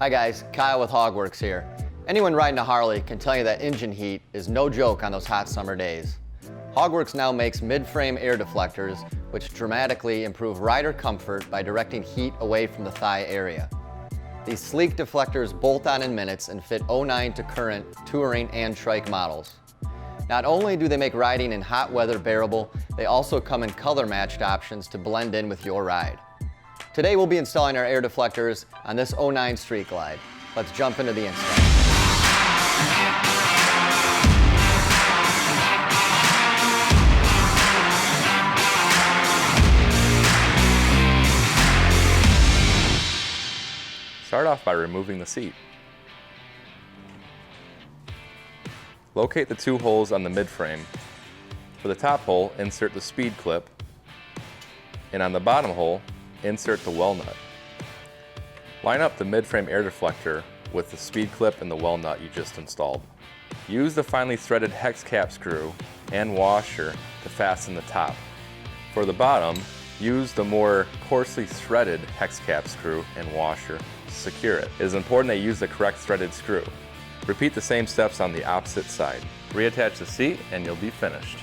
Hi guys, Kyle with HOGWORKZ here. Anyone riding a Harley can tell you that engine heat is no joke on those hot summer days. HOGWORKZ now makes mid-frame air deflectors, which dramatically improve rider comfort by directing heat away from the thigh area. These sleek deflectors bolt on in minutes and fit 09 to current touring and trike models. Not only do they make riding in hot weather bearable, they also come in color-matched options to blend in with your ride. Today we'll be installing our air deflectors on this 09 Street Glide. Let's jump into the install. Start off by removing the seat. Locate the two holes on the midframe. For the top hole, insert the speed clip, and on the bottom hole, insert the well nut. Line up the midframe air deflector with the speed clip and the well nut you just installed. Use the finely threaded hex cap screw and washer to fasten the top. For the bottom, use the more coarsely threaded hex cap screw and washer to secure it. It is important that you use the correct threaded screw. Repeat the same steps on the opposite side. Reattach the seat and you'll be finished.